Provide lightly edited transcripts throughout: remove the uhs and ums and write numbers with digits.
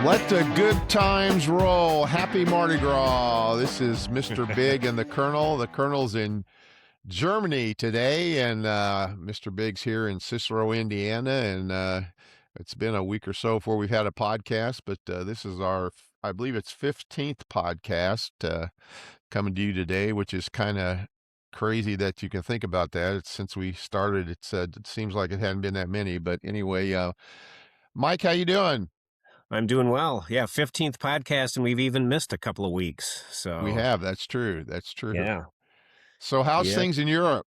Let the good times roll. Happy Mardi Gras. This is Mr. Bigg and the Colonel. The Colonel's in Germany today, and Mr. Bigg's here in Cicero, Indiana. And it's been a week or so before we've had a podcast, but this is our, I believe it's 15th podcast coming to you today, which is kind of crazy that you can think about that. Since we started, it seems like it hadn't been that many. But anyway, Mike, how you doing? I'm doing well. Yeah, 15th podcast, and we've even missed a couple of weeks. We So, have. That's true. That's true. yeah. So how's Yeah. things in Europe?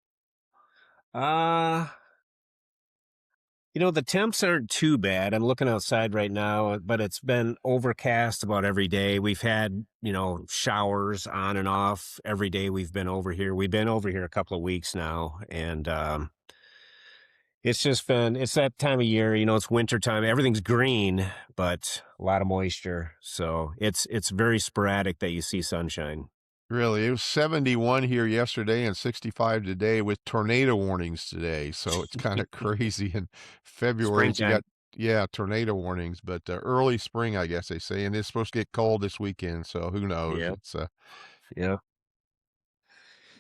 Uh, the temps aren't too bad. I'm looking outside right now, but it's been overcast about every day. We've had, showers on and off every day we've been over here. We've been over here a couple of weeks now, and it's that time of year, it's winter time. Everything's green, but a lot of moisture. So it's very sporadic that you see sunshine. Really, it was 71 here yesterday and 65 today with tornado warnings today. So it's kind of crazy. In February, we got, Springtime. tornado warnings, but early spring, I guess they say, and it's supposed to get cold this weekend. So who knows? Yeah. It's Yeah.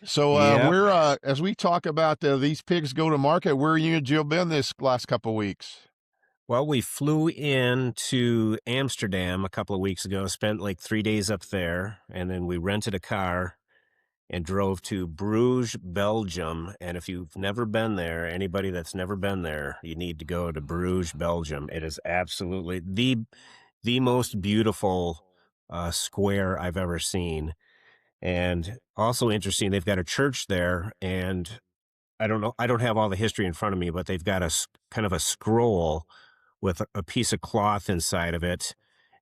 so Yeah. we're as we talk about these pigs go to market. Where you and Jill been this last couple of weeks? Well, we flew in to Amsterdam a couple of weeks ago, spent like 3 days up there, and then we rented a car and drove to Bruges, Belgium. And if you've never been there, anybody that's never been there, you need to go to Bruges, Belgium. It is absolutely the most beautiful square I've ever seen. And also interesting, they've got a church there, and I don't know, I don't have all the history in front of me, but they've got kind of a scroll with a piece of cloth inside of it,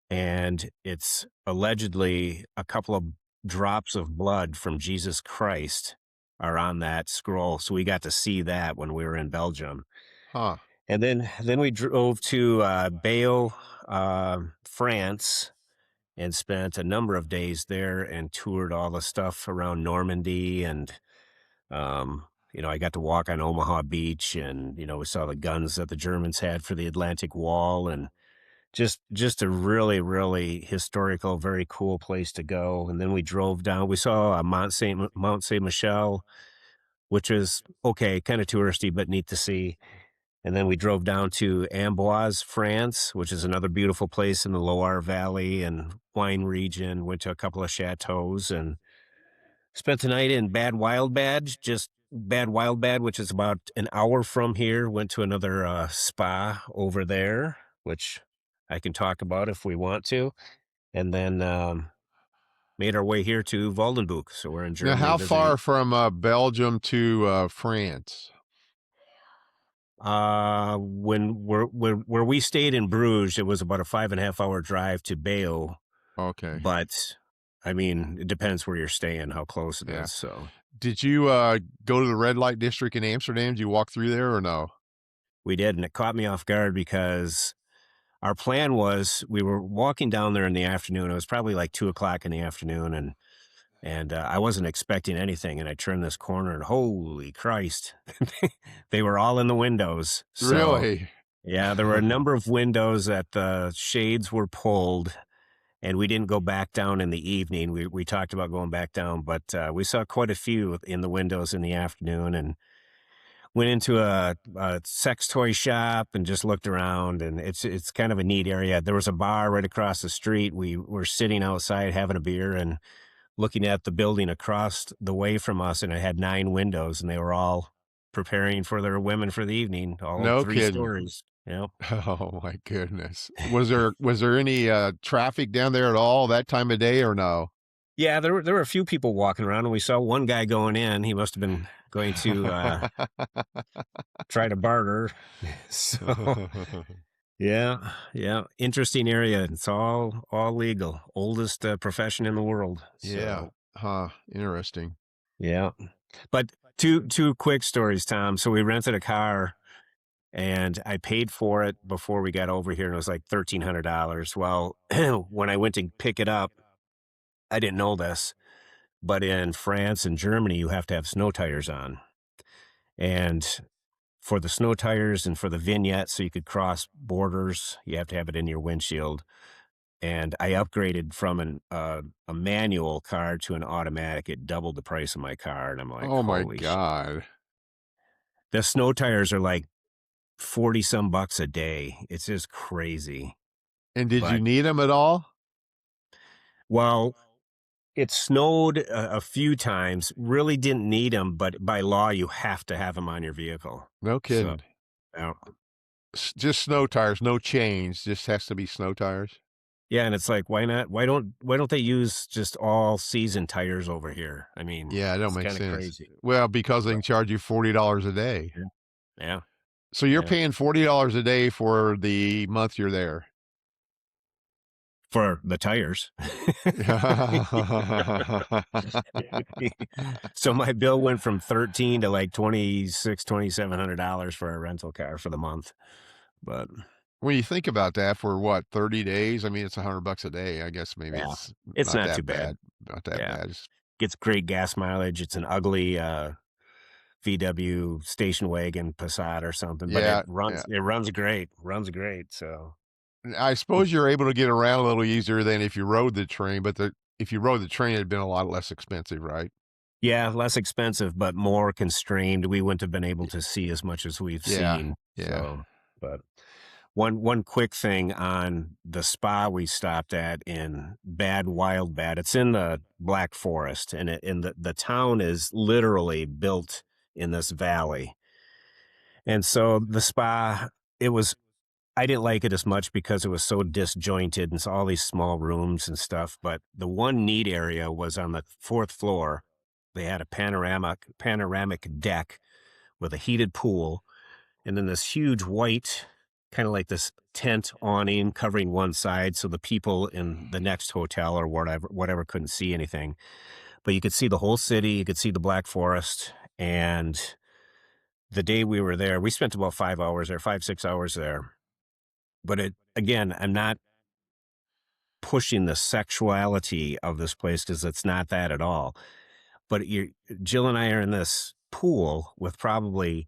and it's allegedly a couple of drops of blood from Jesus Christ are on that scroll. So we got to see that when we were in Belgium. Huh. And then we drove to Bayeux, France, and spent a number of days there and toured all the stuff around Normandy. And I got to walk on Omaha Beach, and we saw the guns that the Germans had for the Atlantic Wall, and just a really, really historical, very cool place to go. And then we drove down. We saw Mount Saint Michel, which is okay, kind of touristy, but neat to see. And then we drove down to Amboise, France, which is another beautiful place in the Loire Valley and wine region. Went to a couple of chateaus and spent the night in Bad Wildbad, which is about an hour from here. Went to another spa over there, which I can talk about if we want to. And then made our way here to Waldenburg. So we're in Now, Germany how visiting. far from Belgium to France? Where we stayed in Bruges, it was about a 5.5 hour drive to Bayeux. Okay. But I mean, it depends where you're staying, how close it is. So did you go to the red light district in Amsterdam? Did you walk through there or no? we did, and it caught me off guard because our plan was we were walking down there in the afternoon. It was probably like 2 o'clock in the afternoon, and I wasn't expecting anything. And I turned this corner, and holy Christ, they were all in the windows. So, Really? yeah, there were a number of windows that the shades were pulled, and we didn't go back down in the evening. We talked about going back down, but we saw quite a few in the windows in the afternoon, and went into a sex toy shop and just looked around, and it's kind of a neat area. There was a bar right across the street. We were sitting outside having a beer and looking at the building across the way from us, and it had 9 windows, and they were all preparing for their women for the evening, all No 3 kidding. stories. Yeah. Oh my goodness. Was there any traffic down there at all that time of day or no? Yeah, there were a few people walking around, and we saw one guy going in. He must have been going to try to barter. So, yeah, interesting area. It's all legal. Oldest profession in the world. Yeah. So, Huh. Interesting. yeah. But two quick stories, Tom. So we rented a car, and I paid for it before we got over here, and it was like $1,300. Well, when I went to pick it up, I didn't know this, but in France and Germany, you have to have snow tires on. And for the snow tires and for the vignette, so you could cross borders, you have to have it in your windshield. and I upgraded from a manual car to an automatic. It doubled the price of my car, and I'm like, Oh my "Holy sh." God. The snow tires are like 40 some bucks a day. It's just crazy. And did you But, need them at all? well, it snowed a few times, really didn't need them, but by law, you have to have them on your vehicle. No So, kidding. yeah. Just snow tires, no chains, just has to be snow tires? Yeah, and it's like, why not? Why don't they use just all season tires over here? I mean, Yeah, it don't it's make kinda sense. crazy. Well, because they But can charge you $40 a day. yeah, yeah, So you're yeah. paying $40 a day for the month you're there. For the tires. So my bill went from 13 to like 26, $2,700 for a rental car for the month. But When you think about that for what, 30 days? I mean, it's $100 a day. I guess maybe yeah, it's it's not not too that bad. bad. Not that Yeah. bad. It's Gets great gas mileage. It's an ugly, VW station wagon Passat or something, but yeah, yeah. it runs great, runs great, so I suppose you're able to get around a little easier than if you rode the train, but if you rode the train, it'd been a lot less expensive, right? yeah, less expensive, but more constrained. We wouldn't have been able Y- to see as much as we've Yeah, seen, yeah. so but one quick thing on the spa we stopped at in Bad Wild Bad. It's in the Black Forest, and the town is literally built in this valley. And so the spa, it was I didn't like it as much because it was so disjointed and all these small rooms and stuff. But the one neat area was on the fourth floor. They had a panoramic deck with a heated pool, and then this huge white, kind of like this tent awning covering one side, so the people in the next hotel or whatever couldn't see anything. But you could see the whole city. You could see the Black Forest. And the day we were there, we spent about 5 hours there, 5 6 hours there. But it again, I'm not pushing the sexuality of this place because it's not that at all. But Jill and I are in this pool with probably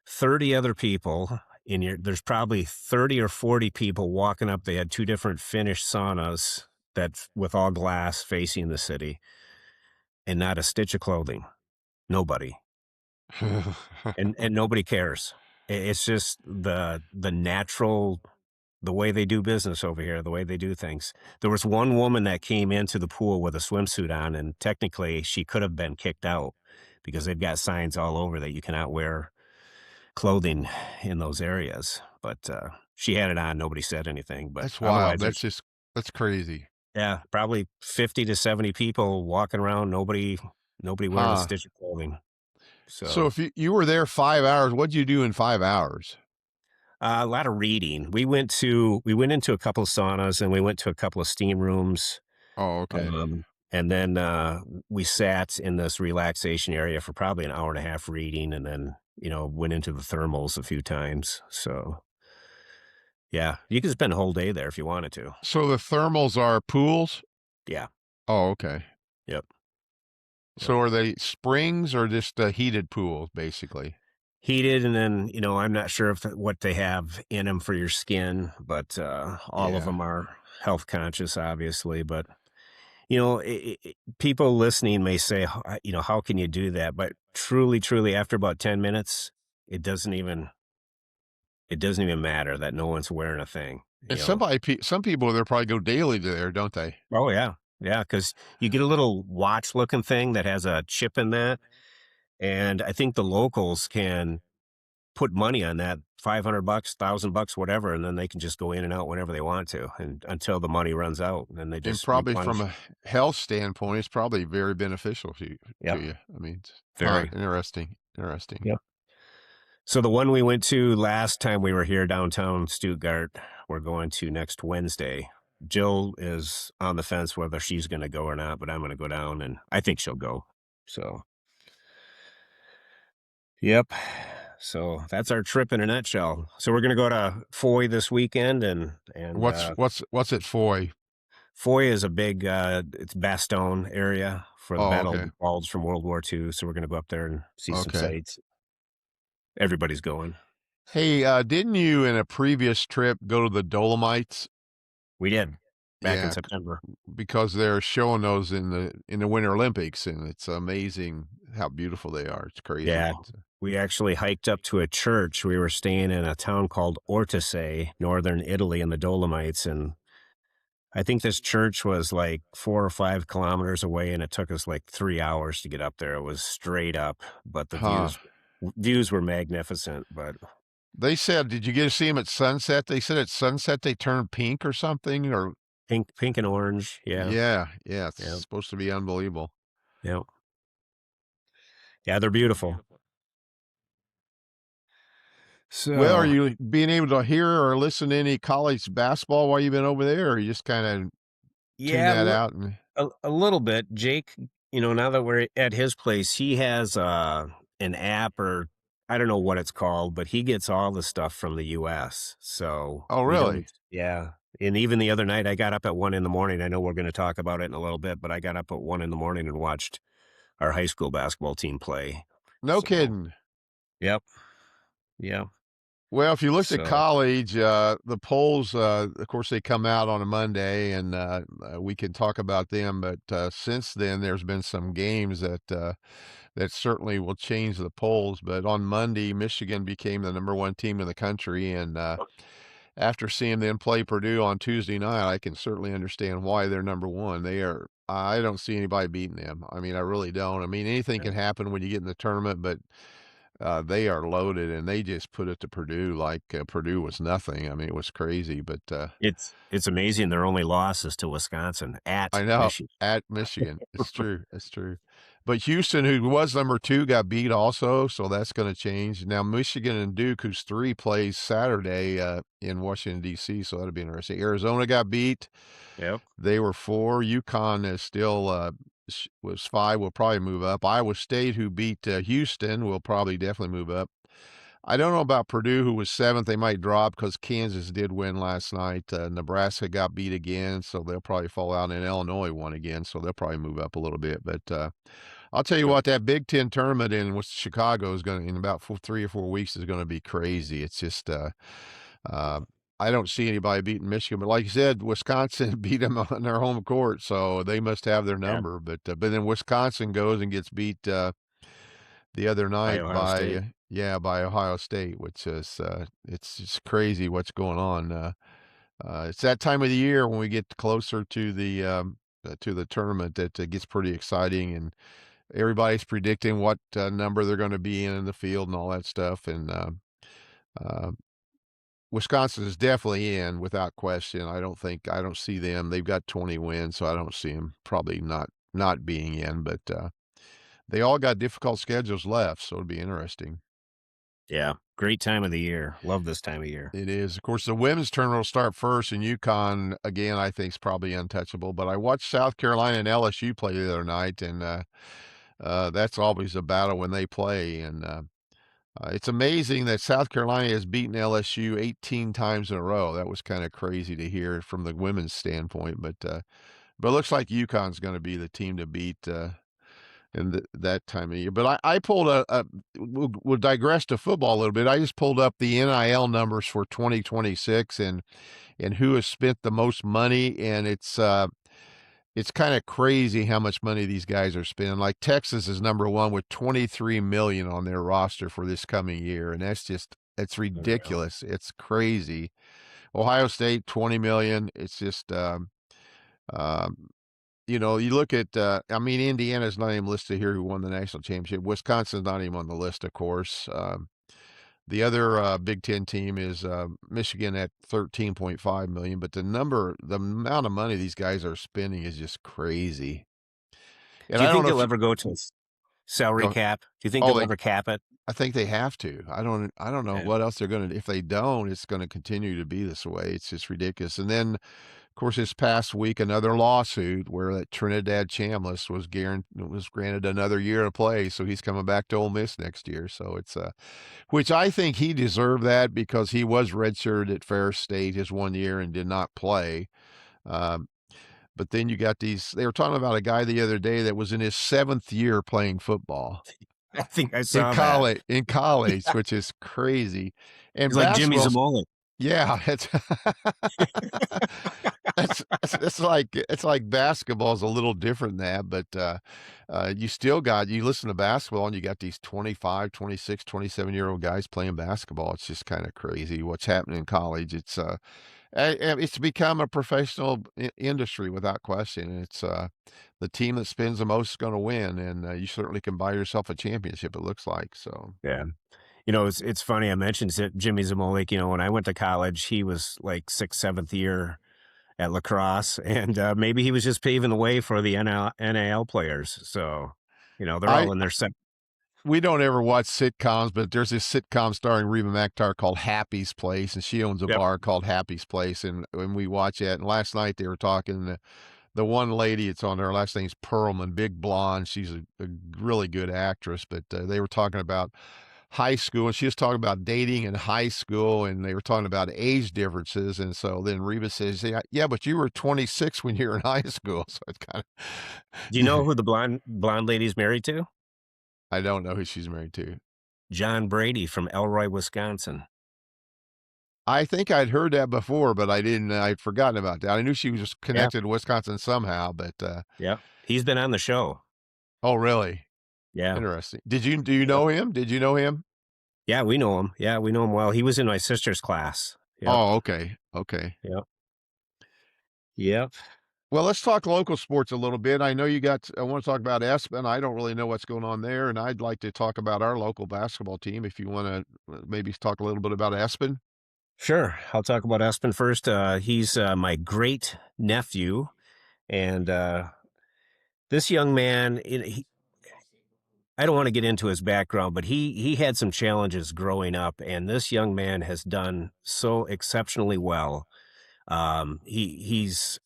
30 other people. There's probably 30 or 40 people walking up. They had two different Finnish saunas that with all glass facing the city, and not a stitch of clothing. Nobody. And nobody cares. It's just the natural, the way they do business over here, the way they do things. There was one woman that came into the pool with a swimsuit on, and technically she could have been kicked out because they've got signs all over that you cannot wear clothing in those areas. But she had it on. Nobody said anything. But That's wild. otherwise, there's That's crazy. yeah, probably 50 to 70 people walking around. Nobody wearing a Huh. stitch of clothing. So So if you were there 5 hours, what'd you do in 5 hours? a lot of reading. We went into a couple of saunas and we went to a couple of steam rooms. Oh, okay. And then we sat in this relaxation area for probably an hour and a half reading, and then went into the thermals a few times. So yeah, you could spend a whole day there if you wanted to. So the thermals are pools? Yeah. Oh, okay. Yep. Yep. So are they springs or just heated pools, basically? Heated, and then I'm not sure if what they have in them for your skin, but all of Yeah. them are health conscious, obviously. But people listening may say, how can you do that? But truly, truly, after about 10 minutes, it doesn't even it doesn't even matter that no one's wearing a thing. And some people there probably go daily to there, don't they? Oh yeah, yeah, because you get a little watch looking thing that has a chip in that, and I think the locals can put money on that, $500, $1,000, whatever, and then they can just go in and out whenever they want to, and until the money runs out, and then they And just probably from replenish. a health standpoint, it's probably very beneficial to Yep, you. I mean, huh, very. interesting. Interesting. Yep. So the one we went to last time we were here downtown Stuttgart, we're going to next Wednesday. Jill is on the fence whether she's going to go or not, but I'm going to go down, and I think she'll go. So, yep. So that's our trip in a nutshell. So we're going to go to Foy this weekend, and What's it for? Foy is a big it's Bastogne area for the Oh, Battle of okay. the Bulge from World War II. So we're going to go up there and see some Okay. sights. Everybody's going. Hey, didn't you in a previous trip go to the Dolomites? We did. back in Yeah, September. because they're showing those in the Winter Olympics, and it's amazing how beautiful they are. It's crazy. Yeah. We actually hiked up to a church. We were staying in a town called Ortisei, northern Italy in the Dolomites, and I think this church was like 4 or 5 kilometers away, and it took us like 3 hours to get up there. It was straight up, but the Huh. views were magnificent, but They said, did you get to see them at sunset? They said at sunset they turn pink or something, or pink and orange. Yeah. yeah, yeah, it's Yeah. supposed to be unbelievable. Yeah. Yeah, they're beautiful. Well, are So, you being able to hear or listen to any college basketball while you've been over there, or you just kind of tune yeah, that out? And a little bit. Jake, now that we're at his place, he has an app, or I don't know what it's called, but he gets all the stuff from the US. So oh, we really? don't, yeah. And even the other night, I got up at 1 in the morning. I know we're going to talk about it in a little bit, but I got up at 1 in the morning and watched our high school basketball team play. No So, kidding. yep. Yeah. Well, if you looked at So, college, the polls, of course, they come out on a Monday, and we can talk about them. But since then, there's been some games that certainly will change the polls. But on Monday, Michigan became the number one team in the country, and after seeing them play Purdue on Tuesday night, I can certainly understand why they're number one. They are. I don't see anybody beating them. I mean, I really don't. I mean, anything yeah. can happen when you get in the tournament, but they are loaded, and they just put it to Purdue like Purdue was nothing. I mean, it was crazy, but It's amazing their only loss is to Wisconsin at I know Michigan. at Michigan, it's true, it's true. But Houston, who was number two, got beat also, so that's going to change. Now Michigan and Duke, who's three, plays Saturday in Washington D.C., so that'll be interesting. Arizona got beat; Yep. they were four. UConn is still was five, will probably move up. Iowa State, who beat Houston, will probably definitely move up. I don't know about Purdue, who was seventh. They might drop because Kansas did win last night. Nebraska got beat again, so they'll probably fall out. And Illinois won again, so they'll probably move up a little bit. But I'll tell you Yep. what, that Big Ten tournament in Chicago is going to, in about 3 or 4 weeks, is going to be crazy. It's just, uh, I don't see anybody beating Michigan. But like you said, Wisconsin beat them on their home court, so they must have their Yeah. number. But then Wisconsin goes and gets beat the other By night Ohio by State. yeah, by Ohio State, which is it's just crazy what's going on. It's that time of the year when we get closer to the tournament that it gets pretty exciting, and everybody's predicting what number they're going to be in the field and all that stuff. And uh, Wisconsin is definitely in without question. I don't see them. They've got 20 wins, so I don't see them probably not being in. But they all got difficult schedules left, so it'll be interesting. Yeah. Great time of the year. Love this time of year. It is. Of course, the women's tournament will start first, and UConn, again, I think is probably untouchable. But I watched South Carolina and LSU play the other night, and that's always a battle when they play. And it's amazing that South Carolina has beaten LSU 18 times in a row. That was kind of crazy to hear from the women's standpoint. But it looks like UConn's going to be the team to beat in that time of year. But I pulled we'll digress to football a little bit. I just pulled up the NIL numbers for 2026 and who has spent the most money, and it's kind of crazy how much money these guys are spending. Like Texas is number one with 23 million on their roster for this coming year, and it's Unreal. ridiculous. It's crazy. Ohio State 20 million. It's just um, you look at, I mean, Indiana's not even listed here who won the national championship. Wisconsin's not even on the list, of course. The other Big Ten team is Michigan at 13.5 million, but the amount of money these guys are spending is just crazy. And Do you I don't think know they'll if you ever go to salary go, cap? Do you think oh, they'll ever cap it? I think they have to. I don't know Yeah. what else they're going to. If they don't, it's going to continue to be this way. It's just ridiculous. And then of course, this past week, another lawsuit where that Trinidad Chambliss was granted another year to play, so he's coming back to Ole Miss next year. So it's which I think he deserved that because he was redshirted at Ferris State his 1 year and did not play. Um, but then you got these. They were talking about a guy the other day that was in his seventh year playing football I think I saw that. in college, which is crazy. And He's like Jimmy basketball, Zamola. yeah, it's it's like basketball is a little different than that, but, you still got you listen to basketball and you got these 25, 26, 27-year-old guys playing basketball. It's just kinda crazy what's happening in college. It's become a professional industry without question. The team that spends the most is gonna win, and, you certainly can buy yourself a championship, it looks like, so. Yeah. You know, it's funny. I mentioned Jimmy Zamolik. You know, when I went to college, he was like sixth, seventh year at lacrosse, and maybe he was just paving the way for the NIL players. So, you know, they're I all in their set. We don't ever watch sitcoms, but there's this sitcom starring Reba McEntire called Happy's Place, and she owns a Yep. bar called Happy's Place, and when we watch that, and last night they were talking, the one lady it's on, her last name's Perlman, big blonde, she's a really good actress, but, they were talking about high school, and she was talking about dating in high school, and they were talking about age differences, and so then Reba says, "Yeah, but you were 26 when you were in high school," so it's kinda Do you know who the blonde lady's married to? I don't know who she's married to. John Brady from Elroy, Wisconsin. I think I'd heard that before, but I'd forgotten about that. I knew she was just Yeah. connected to Wisconsin somehow, but, Yeah. He's been on the show. oh, really? Yeah. Interesting. Do you Yep. know him? Did you know him? Yeah, we know him. Yeah, we know him well. He was in my sister's class. Yep. Oh, okay, okay. Yep. Yep. Well, let's talk local sports a little bit. I wanna talk about Espen. I don't really know what's going on there, and I'd like to talk about our local basketball team if you wanna, maybe talk a little bit about Espen. Sure. I'll talk about Espen first. He's my great nephew. And this young man, I don't want to get into his background, but he had some challenges growing up. And this young man has done so exceptionally well. He's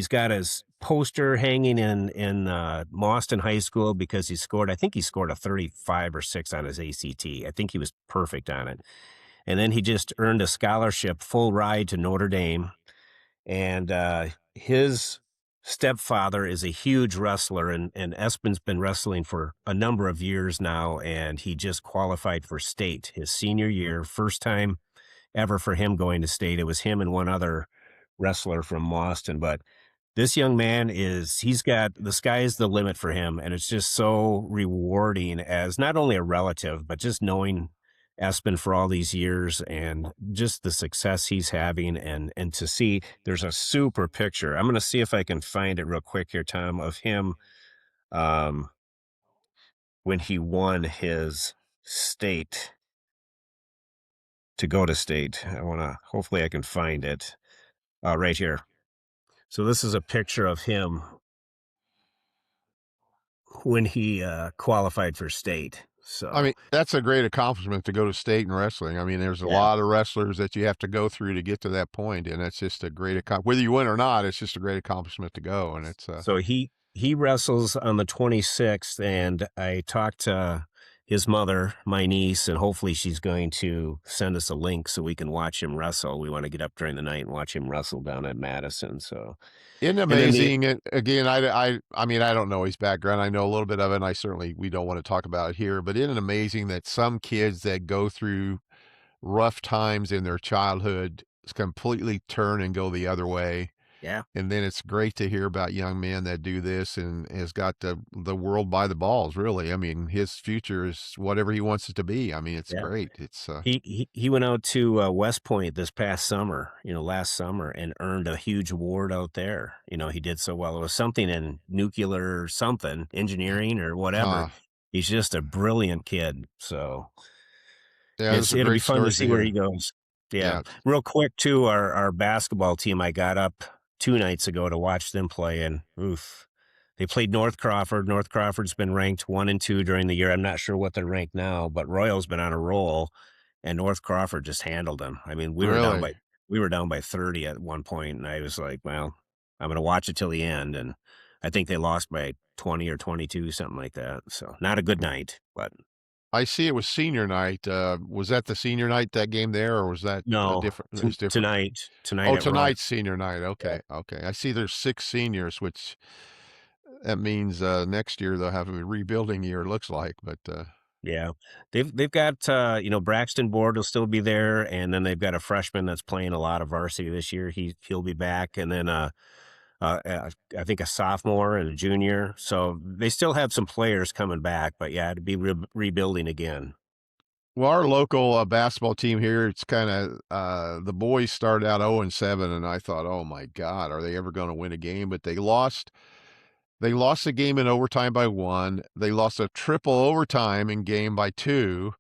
got his poster hanging in Mauston High School because he scored. I think he scored a 35 or 6 on his ACT. I think he was perfect on it. And then he just earned a scholarship, full ride to Notre Dame, and his stepfather is a huge wrestler, and Espen's been wrestling for a number of years now, and he just qualified for state his senior year, first time ever for him going to state. It was him and one other wrestler from Boston, but this young man he's got the sky is the limit for him, and it's just so rewarding as not only a relative, but just knowing Espen for all these years and just the success he's having and to see there's a super picture. I'm gonna see if I can find it real quick here, Tom, of him um when he won his state to go to state. I wanna hopefully I can find it. Right here. So this is a picture of him when he qualified for state. I So mean, that's a great accomplishment to go to state in wrestling. I mean, there's a yeah, lot of wrestlers that you have to go through to get to that point, and that's just a great whether you win or not, it's just a great accomplishment to go, and so he wrestles on the 26th, and I talked to his mother, my niece, and hopefully she's going to send us a link so we can watch him wrestle. We want to get up during the night and watch him wrestle down at Madison. So, isn't it and then the amazing? And again, I mean, I don't know his background. I know a little bit of it, and I certainly we don't want to talk about it here, but isn't it amazing that some kids that go through rough times in their childhood completely turn and go the other way? yeah, And then it's great to hear about young men that do this and has got the world by the balls, really. I mean, his future is whatever he wants it to be. I mean, it's yeah. great. It's He went out to West Point this past summer, last summer, and earned a huge award out there. He did so well. It was something in nuclear something, engineering or whatever. uh He's just a brilliant kid. So yeah, those are it'll be great fun to stories to see where he hear. goes. Yeah. Yeah, Real quick too, our basketball team, I got up 2 nights ago to watch them play, and oof. They played North Crawford. North Crawford's been ranked 1 and 2 during the year. I'm not sure what they're ranked now, but Royal's been on a roll, and North Crawford just handled them. I mean, really. we were down by 30 at one point, and I was like, "Well, I'm gonna watch it till the end," and I think they lost by 20 or 22, something like that. So, not a good night, but I see it was senior night. Was that the senior night, that game there, or was that a no, different it was different? tonight Oh, at Royal. tonight's senior night. Yeah. Okay, okay. I see there's 6 seniors, which that means, next year they'll have a rebuilding year, it looks like, but, Yeah. They've got, Braxton Board will still be there, and then they've got a freshman that's playing a lot of varsity this year. He'll be back, and then, I think a sophomore and a junior. So they still have some players coming back, but yeah, to be rebuilding again. Well, our local basketball team here, it's kind of the boys started out 0-7, and I thought, oh my God, are they ever going to win a game? But they lost. They lost the game in overtime by one. They lost a triple overtime in game by two,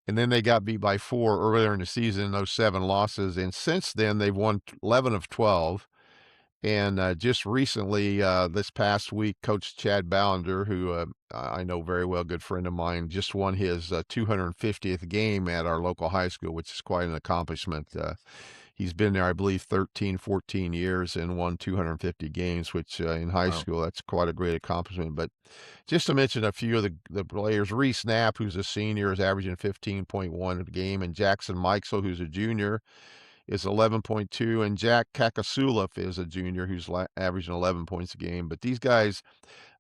and then they got beat by four earlier in the season in those seven losses. And since then, they've won 11 of 12. And just recently, this past week, Coach Chad Ballinger, who I know very well, good friend of mine, just won his 250th game at our local high school, which is quite an accomplishment. He's been there, I believe, 13, 14 years and won 250 games, which in high Wow. school, that's quite a great accomplishment. But just to mention a few of the players, Reese Knapp, who's a senior, is averaging 15.1 a game, and Jackson Mikesel, who's a junior, is 11.2, and Jack Kakasulov is a junior who's averaging 11 points a game. But these guys,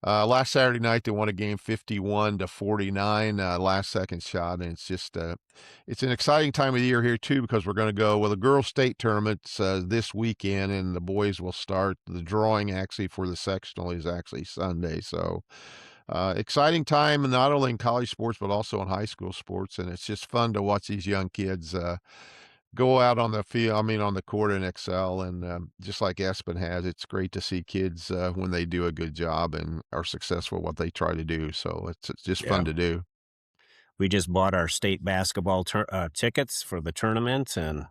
last Saturday night, they won a game 51-49, last second shot. And it's just, it's an exciting time of the year here, too, because we're going to go, well, the girls' state tournaments this weekend, and the boys will start. The drawing actually for the sectional is actually Sunday. So, exciting time, not only in college sports, but also in high school sports. And it's just fun to watch these young kids go out on the field, I mean, on the court and excel. And just like Espen has, it's great to see kids when they do a good job and are successful at what they try to do. So it's just Yeah. fun to do. We just bought our state basketball tickets for the tournament, and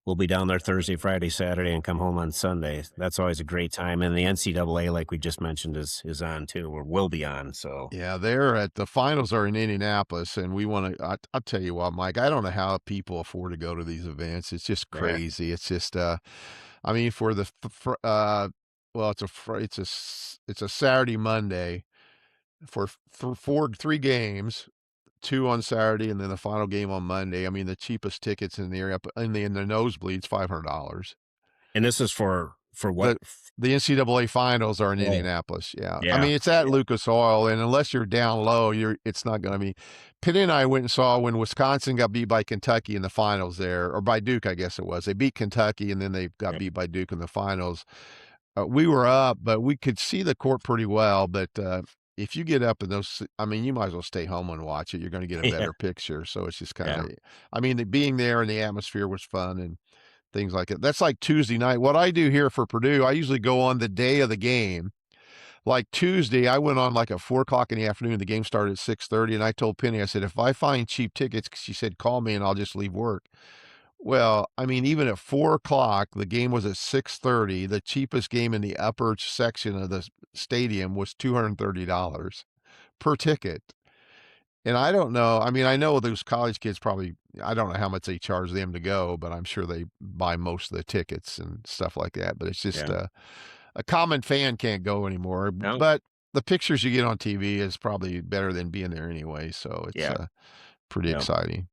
we'll be down there Thursday, Friday, Saturday, and come home on Sunday. That's always a great time. And the NCAA, like we just mentioned, is on too, or will be on. So Yeah, they're at the finals are in Indianapolis, and we want to. I'll tell you what, Mike. I don't know how people afford to go to these events. It's just yeah, crazy. It's just, I mean, for the, well, it's a Saturday, Monday for three games, two on Saturday, and then the final game on Monday. I mean, the cheapest tickets in the area, in the nosebleeds, $500. and this is for what? The the NCAA finals are in Oh, Indianapolis, yeah. I yeah, mean, it's at Lucas Oil, and unless you're down low, it's not gonna be. Penny and I went and saw when Wisconsin got beat by Kentucky in the finals there, or by Duke, I guess it was. They beat Kentucky, and then they got yep, beat by Duke in the finals. We were up, but we could see the court pretty well, but, if you get up in those, I mean, you might as well stay home and watch it. You're gonna get a yeah, better picture, so it's just yeah, kinda, I mean, being there and the atmosphere was fun, and things like it. That's like Tuesday night. What I do here for Purdue, I usually go on the day of the game. Like Tuesday, I went on like at 4 o'clock in the afternoon. The game started at 6:30, and I told Penny, I said, if I find cheap tickets, she said, call me and I'll just leave work. Well, I mean, even at 4 o'clock, the game was at 6:30. The cheapest game in the upper section of the stadium was $230 per ticket. And I don't know. I mean, I know those college kids probably, I don't know how much they charge them to go, but I'm sure they buy most of the tickets and stuff like that. But it's just yeah. a common fan can't go anymore. No, But the pictures you get on TV is probably better than being there anyway. So it's yeah, pretty yeah. exciting.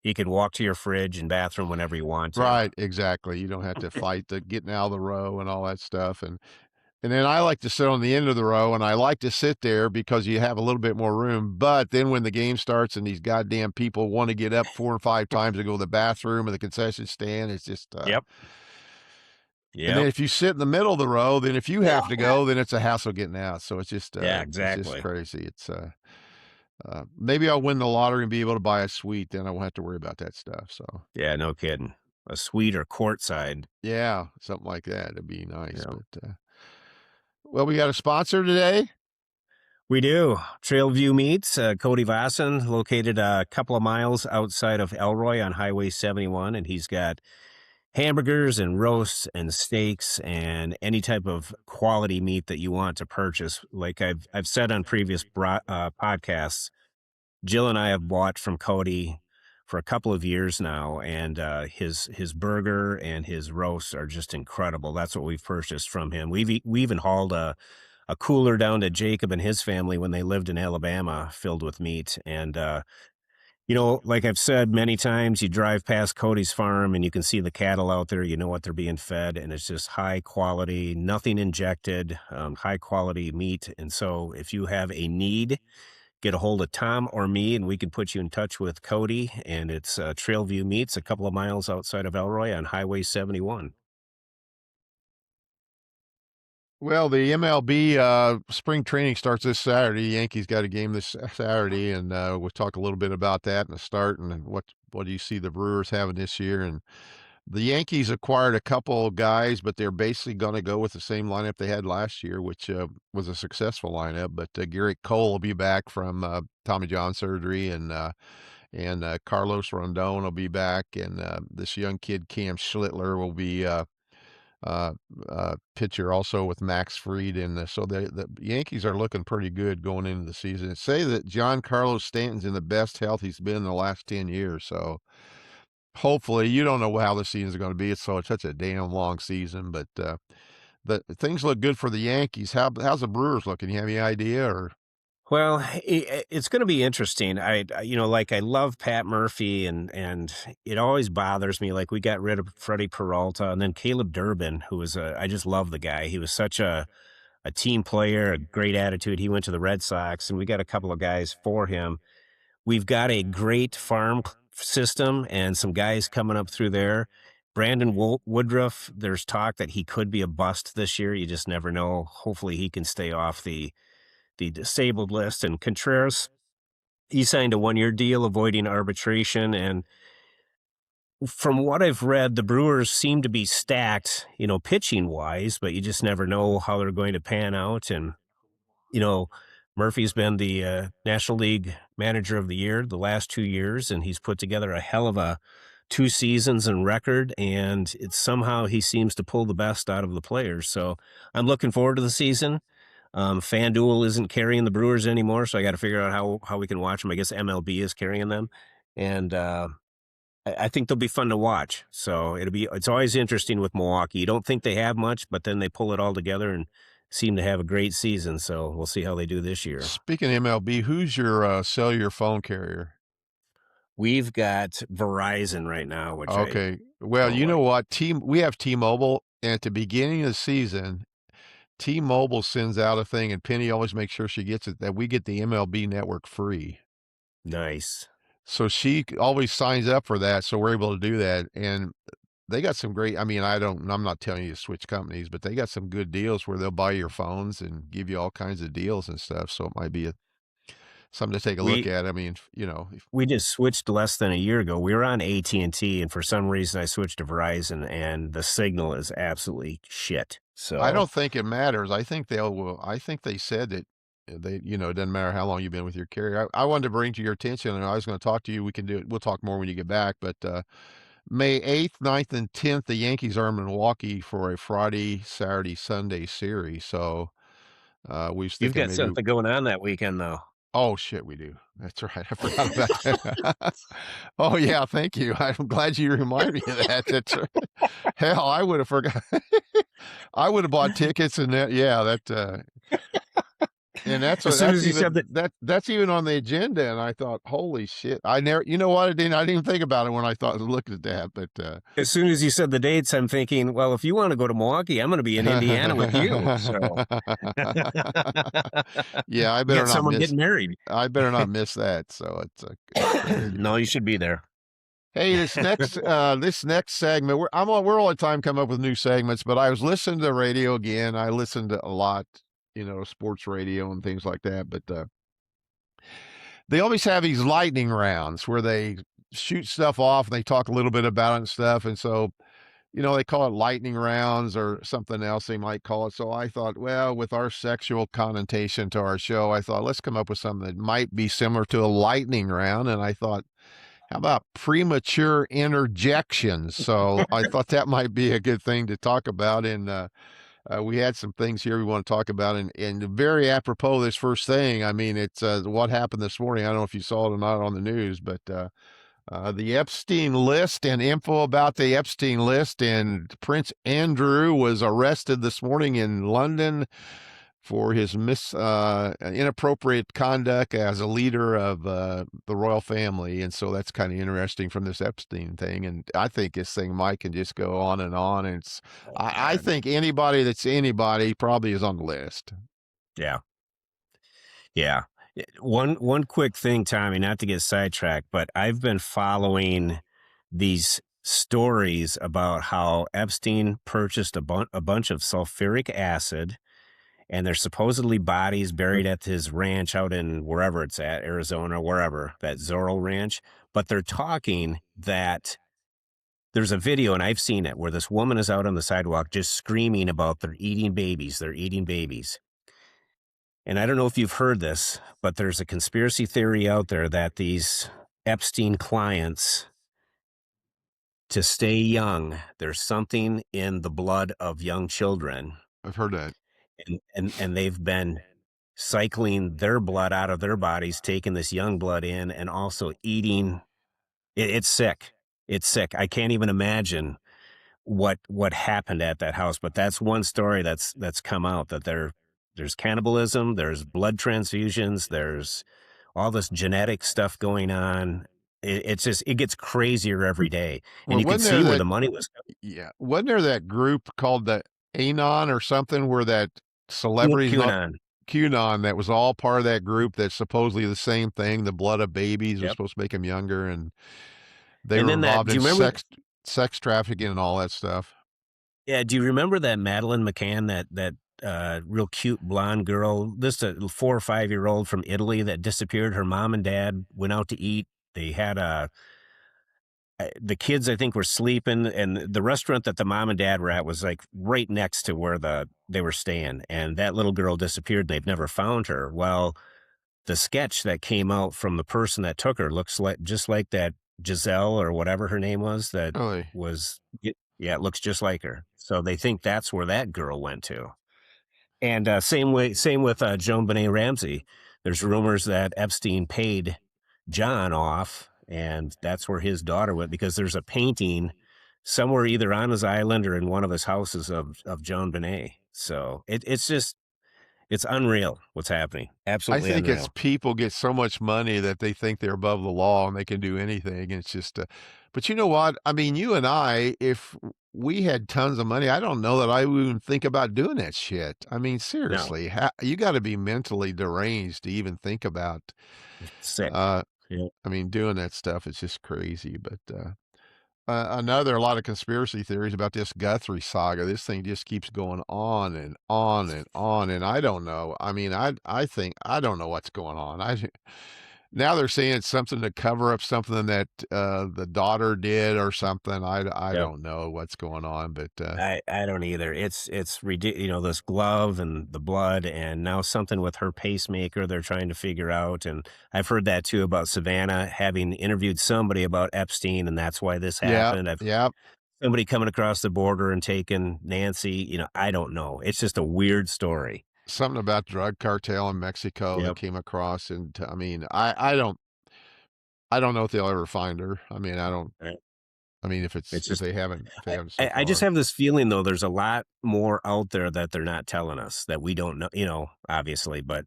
You can walk to your fridge and bathroom whenever you want to. Right, exactly. You don't have to fight the getting out of the row and all that stuff. And then I like to sit on the end of the row, and I like to sit there because you have a little bit more room. But then when the game starts and these goddamn people want to get up 4 and 5 times to go to the bathroom or the concession stand, it's just. Yep, And then yep, if you sit in the middle of the row, then if you have to go, then it's a hassle getting out. So yeah, it's just exactly. crazy. It's maybe I'll win the lottery and be able to buy a suite. Then I won't have to worry about that stuff. So Yeah, no kidding. A suite or courtside. yeah, something like that. It'd be nice. Yeah. But well, we got a sponsor today. We do. Trailview Meats, Cody Vossen, located a couple of miles outside of Elroy on Highway 71, and he's got hamburgers and roasts and steaks and any type of quality meat that you want to purchase. Like I've said on previous podcasts, Jill and I have bought from Cody for a couple of years now, and his burger and his roasts are just incredible. That's what we've purchased from him. We even hauled a cooler down to Jacob and his family when they lived in Alabama, filled with meat. And like I've said many times, you drive past Cody's farm and you can see the cattle out there. You know what they're being fed, and it's just high quality, nothing injected, high quality meat. And so, if you have a need, get a hold of Tom or me, and we can put you in touch with Cody. And it's Trailview Meats, a couple of miles outside of Elroy on Highway 71. Well, the MLB spring training starts this Saturday. Yankees got a game this Saturday, and we'll talk a little bit about that in the start and then what do you see the Brewers having this year. And the Yankees acquired a couple of guys, but they're basically going to go with the same lineup they had last year, which was a successful lineup. But Garrett Cole will be back from Tommy John surgery, and Carlos Rondon will be back, and this young kid Cam Schlittler will be uh, pitcher also with Max Fried, and so the Yankees are looking pretty good going into the season. Say that John Carlos Stanton's in the best health he's been in the last 10 years, so hopefully you don't know how the season's going to be. It's such a damn long season, but the things look good for the Yankees. How's the Brewers looking? You have any idea? Or Well, it's going to be interesting. Like I love Pat Murphy, and it always bothers me. Like we got rid of Freddie Peralta, and then Caleb Durbin, who was I just love the guy. He was such a team player, a great attitude. He went to the Red Sox, and we got a couple of guys for him. We've got a great system and some guys coming up through there. Brandon Woodruff, there's talk that he could be a bust this year. You just never know. Hopefully he can stay off the disabled list. And Contreras, he signed a 1-year deal avoiding arbitration. And from what I've read, the Brewers seem to be stacked, pitching wise, but you just never know how they're going to pan out. And you know, Murphy's been the National League Manager of the Year the last 2 years, and he's put together a hell of a 2 seasons and record, and it's somehow he seems to pull the best out of the players. So I'm looking forward to the season. FanDuel isn't carrying the Brewers anymore, so I got to figure out how we can watch them. I guess MLB is carrying them, and I think they'll be fun to watch. So it's always interesting with Milwaukee. You don't think they have much, but then they pull it all together and seem to have a great season. So we'll see how they do this year. speaking of MLB, who's your cellular phone carrier? We've got Verizon right now, which I Okay. Well, don't you know like. what? We have T-Mobile, and at the beginning of the season, T-Mobile sends out a thing, and Penny always makes sure she gets it, that we get the MLB network free. Nice. So she always signs up for that, so we're able to do that. And they got some great, I mean, I'm not telling you to switch companies, but they got some good deals where they'll buy your phones and give you all kinds of deals and stuff. So it might be something to take a look We at. I mean, we just switched less than a year ago. We were on AT&T, and for some reason I switched to Verizon, and the signal is absolutely shit. I So don't think it matters. I think they said that it doesn't matter how long you've been with your carrier. I wanted to bring to your attention, and I was going to talk to you. We can do it. We'll talk more when you get back. But May 8th, 9th, and 10th, the Yankees are in Milwaukee for a Friday, Saturday, Sunday series. So we was you've thinking got maybe. something going on that weekend, though. Oh shit, we do. That's right. I forgot about that. Oh yeah, thank you. I'm glad you reminded me of that. That's right. Hell, I would have forgot. I would have bought tickets and that. Yeah, that. And As soon as you said that, that's even on the agenda. And I thought, holy shit! I never. You know what? I didn't even think about it when I thought looked at that. But as soon as you said the dates, I'm thinking, well, if you want to go to Milwaukee, I'm going to be in Indiana with you. So yeah, I you better got not someone miss. getting married. I better not miss that. So it's crazy. No, you should be there. Hey, this next segment, we're all the time coming up with new segments, but I was listening to the radio again. I listened to a lot, sports radio and things like that. But they always have these lightning rounds where they shoot stuff off and they talk a little bit about it and stuff. And so, they call it lightning rounds or something else they might call it. So I thought, well, with our sexual connotation to our show, I thought let's come up with something that might be similar to a lightning round. And I thought, how about premature interjections? So I thought that might be a good thing to talk about. And we had some things here we want to talk about. And very apropos of this first thing, I mean, it's what happened this morning. I don't know if you saw it or not on the news, but the Epstein list and info about the Epstein list. And Prince Andrew was arrested this morning in London for his inappropriate conduct as a leader of the royal family. And so that's kind of interesting from this Epstein thing. And I think this thing might can just go on and on. And Oh, I God. think anybody that's anybody probably is on the list. Yeah. Yeah. One quick thing, Tommy, not to get sidetracked, but I've been following these stories about how Epstein purchased a bunch of sulfuric acid, and there's supposedly bodies buried at his ranch out in wherever it's at, Arizona, wherever, that Zorro Ranch. But they're talking that there's a video, and I've seen it, where this woman is out on the sidewalk just screaming about they're eating babies, they're eating babies. And I don't know if you've heard this, but there's a conspiracy theory out there that these Epstein clients, to stay young, there's something in the blood of young children, I've heard that. and they've been cycling their blood out of their bodies, taking this young blood in, and also eating. It's sick. It's sick. I can't even imagine what happened at that house. But that's one story that's come out, that there's cannibalism, there's blood transfusions, there's all this genetic stuff going on. It's just, it gets crazier every day, and Well, you could wasn't there see where that the money was yeah, wasn't there that group called the Anon or something where that coming. celebrities not QAnon. QAnon that was all part of that group that's supposedly the same thing, the blood of babies was Yep. supposed to make them younger, and they And were then that, involved do in you remember? sex trafficking and all that stuff. Yeah, do you remember that Madeline McCann, that real cute blonde girl, this a 4 or 5 year old from Italy that disappeared? Her mom and dad went out to eat. They had the kids, I think, were sleeping, and the restaurant that the mom and dad were at was like right next to where they were staying. And that little girl disappeared. They've never found her. Well, the sketch that came out from the person that took her looks like just like that Giselle or whatever her name was. That Really? was, yeah, it looks just like her. So they think that's where that girl went to. And same with Joan Benet Ramsey. There's rumors that Epstein paid John off, and that's where his daughter went, because there's a painting somewhere either on his island or in one of his houses of Joan Benet. So it's just, it's unreal what's happening. I Absolutely think it's unreal. people get so much money that they think they're above the law and they can do anything. And it's just, but you know what? I mean, you and I, if we had tons of money, I don't know that I would even think about doing that shit. I mean, No, seriously, you got to be mentally deranged to even think about, sick. uh, Yeah. I mean, doing that stuff. It's just crazy. But, another a lot of conspiracy theories about this Guthrie saga. This thing just keeps going on and on and on, and I don't know. I mean, I think I don't know what's going on. Now they're saying it's something to cover up something that the daughter did or something. I Yep. don't know what's going on, but I don't either. It's ridiculous, this glove and the blood, and now something with her pacemaker they're trying to figure out. And I've heard that too about Savannah having interviewed somebody about Epstein, and that's why this yeah, happened. I've yeah, somebody coming across the border and taking Nancy. I don't know. It's just a weird story. something about drug cartel in Mexico that Yep. came across, and I mean, I don't know if they'll ever find her. I mean, I don't. Right. I mean, It's if just, they haven't so I just far. have this feeling though. There's a lot more out there that they're not telling us, that we don't know. Obviously, but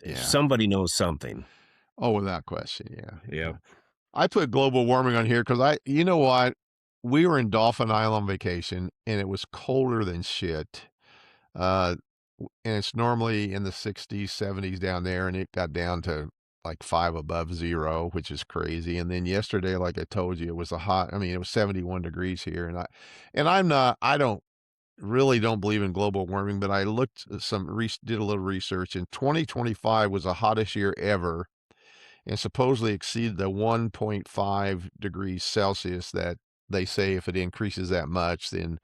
if Yeah. somebody knows something. Oh, without question, yeah, Yep. yeah. I put global warming on here because you know what? We were in Dolphin Island on vacation, and it was colder than shit. And it's normally in the 60s, 70s down there, and it got down to like 5 above 0, which is crazy. And then yesterday, like I told you, it was I mean, it was 71 degrees here, and I don't really don't believe in global warming, but I looked did a little research, and 2025 was the hottest year ever and supposedly exceed the 1.5 degrees Celsius that they say if it increases that much, then,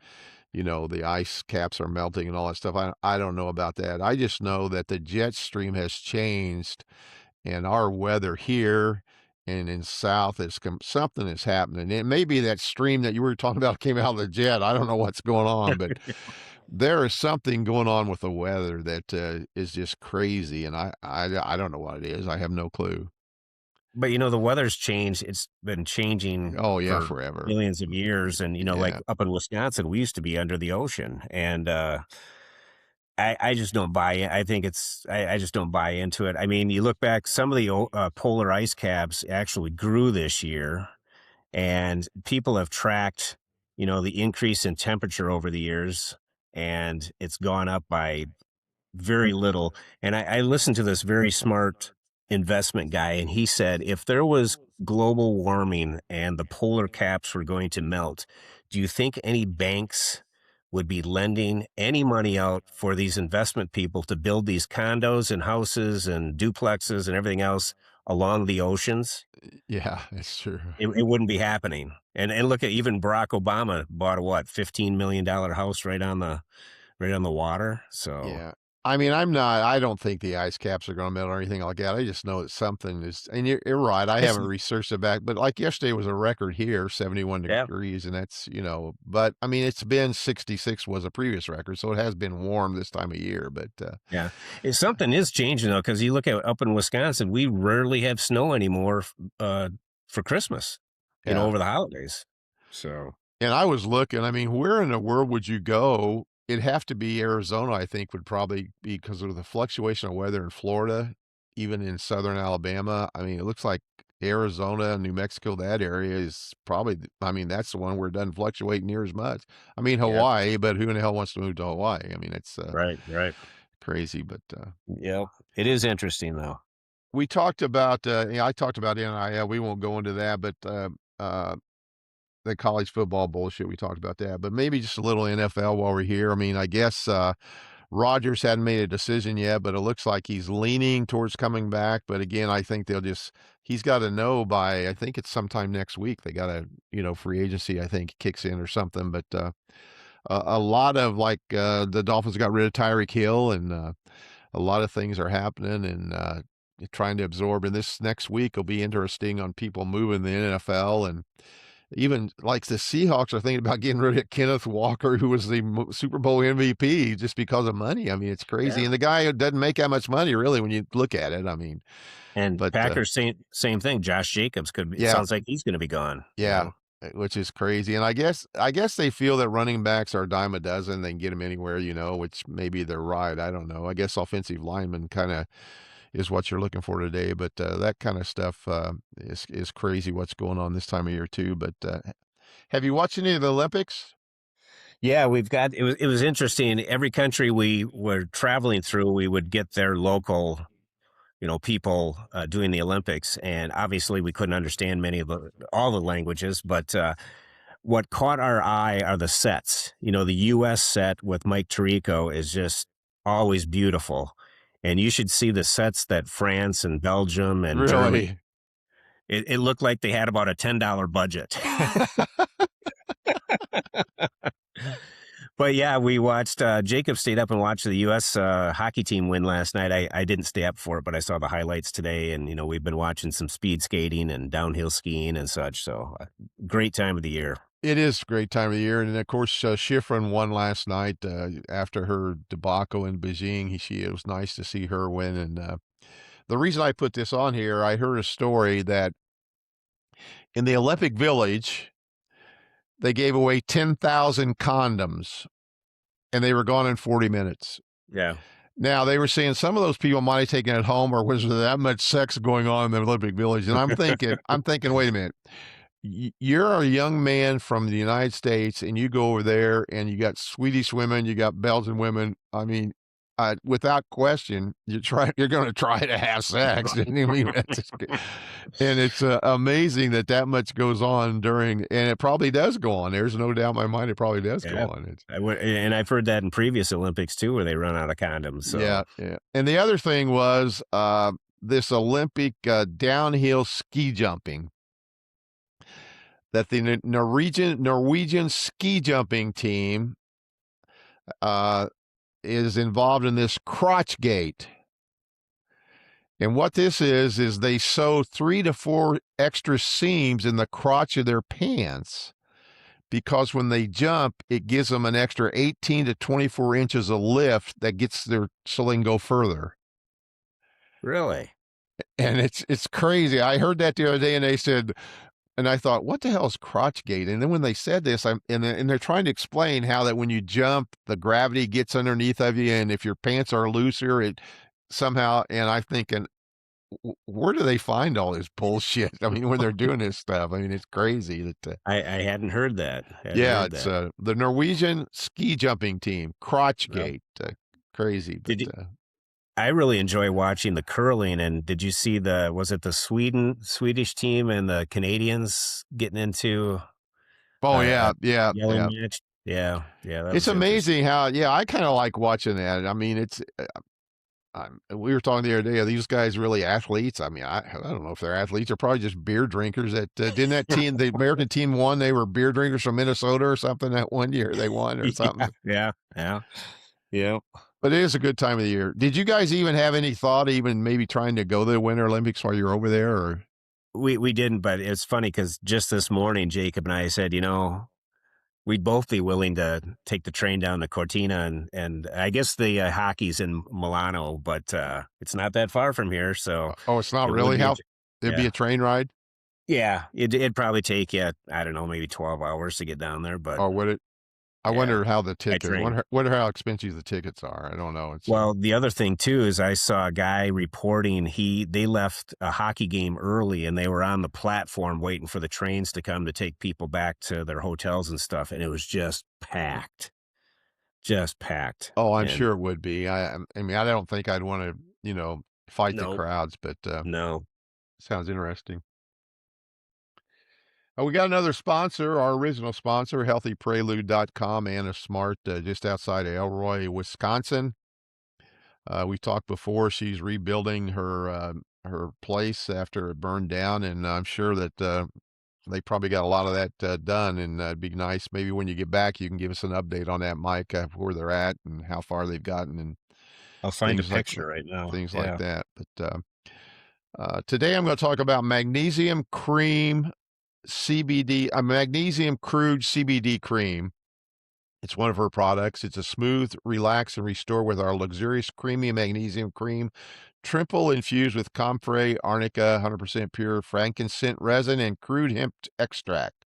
the ice caps are melting and all that stuff. I don't know about that. I just know that the jet stream has changed and our weather here and in South something is happening. It may be that stream that you were talking about came out of the jet. I don't know what's going on, but there is something going on with the weather that is just crazy. And I don't know what it is. I have no clue. But the weather's changed. It's been changing Oh, yeah, for forever. millions of years. And, like Yeah, up in Wisconsin, we used to be under the ocean. And I just don't buy it. I think I just don't buy into it. I mean, you look back, some of the polar ice caps actually grew this year, and people have tracked, the increase in temperature over the years, and it's gone up by very little. And I listened to this very smart investment guy, and he said if there was global warming and the polar caps were going to melt, do you think any banks would be lending any money out for these investment people to build these condos and houses and duplexes and everything else along the oceans? Yeah, that's true. It wouldn't be happening. And look at even Barack Obama bought a what, $15 million house right on the water. So Yeah. I mean, I don't think the ice caps are gonna melt or anything like that. I just know that something is, and you're right, I it's haven't researched it back, but, like, yesterday was a record here, 71 yeah. degrees, and that's, but, I mean, it's been 66 was a previous record, so it has been warm this time of year, but, Yeah. Something is changing though, because you look at up in Wisconsin, we rarely have snow anymore for Christmas, yeah. over the holidays. So And I was looking, I mean, where in the world would you go? It'd have to be Arizona, I think, would probably be because of the fluctuation of weather in Florida, even in southern Alabama. I mean, it looks like Arizona, New Mexico, that area is probably, I mean, that's the one where it doesn't fluctuate near as much. I mean, yeah, Hawaii, but who in the hell wants to move to Hawaii? I mean, it's right, right. crazy, but Yeah. It is interesting though. we talked about, I talked about NIL. We won't go into that, but uh, the college football bullshit, we talked about that, but maybe just a little NFL while we're here. I mean, I guess, Rodgers hadn't made a decision yet, but it looks like he's leaning towards coming back, but again, I think he's gotta know by, I think it's sometime next week, they gotta, free agency, I think, kicks in or something, but, a lot of, like, the Dolphins got rid of Tyreek Hill, and, a lot of things are happening, and, trying to absorb, and this next week will be interesting on people moving the NFL, and even, like, the Seahawks are thinking about getting rid of Kenneth Walker, who was the Super Bowl MVP just because of money. I mean, it's crazy, Yeah. and the guy doesn't make that much money really when you look at it. I mean, And but, Packers same thing. Josh Jacobs could be, it yeah, sounds like he's going to be gone. yeah, which is crazy, and I guess they feel that running backs are a dime a dozen, they can get them anywhere, which maybe they're right, I don't know. I guess offensive lineman kinda is what you're looking for today, but, that kinda stuff, is crazy what's going on this time of year too, but, have you watched any of the Olympics? Yeah, it was interesting. Every country we were traveling through, we would get their local, people doing the Olympics, and obviously we couldn't understand many of all the languages. But what caught our eye are the sets. The U.S. set with Mike Tirico is just always beautiful, and you should see the sets that France and Belgium and Germany. Really? It looked like they had about a $10 budget. But yeah, we watched. Jacob stayed up and watched the U.S. Hockey team win last night. I didn't stay up for it, but I saw the highlights today, and we've been watching some speed skating and downhill skiing and such. So, great time of the year. It is a great time of the year, and of course, Schifrin won last night, after her debacle in Beijing. It was nice to see her win, and, the reason I put this on here, I heard a story that in the Olympic Village, they gave away 10,000 condoms, and they were gone in 40 minutes. Yeah, Now, they were saying some of those people might have taken it home, or was there that much sex going on in the Olympic Village? And I'm thinking, wait a minute. You're a young man from the United States, and you go over there, and you got Swedish women, you got Belgian women. I mean, without question, you're going to try to have sex. I mean, and it's amazing that much goes on during, and it probably does go on. There's no doubt in my mind, it probably does go yeah. on. It's, And I've heard that in previous Olympics too, where they run out of condoms. So yeah, yeah. And the other thing was this Olympic downhill ski jumping, that the Norwegian ski jumping team uh, is involved in this crotch gate. And what this is they sew 3 to 4 extra seams in the crotch of their pants, because when they jump, it gives them an extra 18 to 24 inches of lift that gets so they can go further. really, And it's crazy. I heard that the other day, and they said, and I thought, what the hell is crotch gate? And then when they said this, and they're trying to explain how that when you jump, the gravity gets underneath of you, and if your pants are looser, it somehow. And I'm thinking, where do they find all this bullshit? I mean, when they're doing this stuff, I mean, it's crazy that. I hadn't heard that. Hadn't Yeah, heard it's that. the Norwegian ski jumping team, crotch Well, gate, crazy, but did I really enjoy watching the curling. And did you see was it the Swedish team and the Canadians getting into Oh a yeah, yeah, yelling yeah. match? Yeah, yeah, that It's was interesting. amazing how, yeah, I kind of like watching that. I mean, we were talking the other day. Are these guys really athletes? I mean, I don't know if they're athletes. They're probably just beer drinkers. That didn't that team, the American team won. They were beer drinkers from Minnesota or something that one year they won or Yeah, something. yeah, yeah, yeah. But it is a good time of the year. Did you guys even have any thought, even maybe trying to go to the Winter Olympics while you're over there? Or We didn't, but it's funny because just this morning, Jacob and I said, we'd both be willing to take the train down to Cortina, and I guess the hockey's in Milano, but it's not that far from here, so oh, it's not it would really be how it'd be yeah, a train ride, yeah. It'd probably take you, I don't know, maybe 12 hours to get down there, but or would it? I yeah, wonder how the by tickets. train. Wonder how expensive the tickets are. I don't know. It's Well, the other thing too is I saw a guy reporting they left a hockey game early and they were on the platform waiting for the trains to come to take people back to their hotels and stuff, and it was just packed. oh, I'm And sure it would be. I mean, I don't think I'd want to, fight the no, crowds, but no. sounds interesting. We got another sponsor, our original sponsor, healthyprelude.com. Anna Smart, just outside of Elroy, Wisconsin. We talked before. She's rebuilding her place after it burned down, and I'm sure that they probably got a lot of that done. And it'd be nice maybe when you get back, you can give us an update on that, Mike, where they're at and how far they've gotten and I'll find a things like picture right now. things like Yeah. that. But today I'm going to talk about magnesium cream CBD, a magnesium crude CBD cream. It's one of her products. It's a smooth, relax, and restore with our luxurious creamy magnesium cream, triple infused with comfrey, arnica, 100% pure frankincense resin, and crude hemp extract.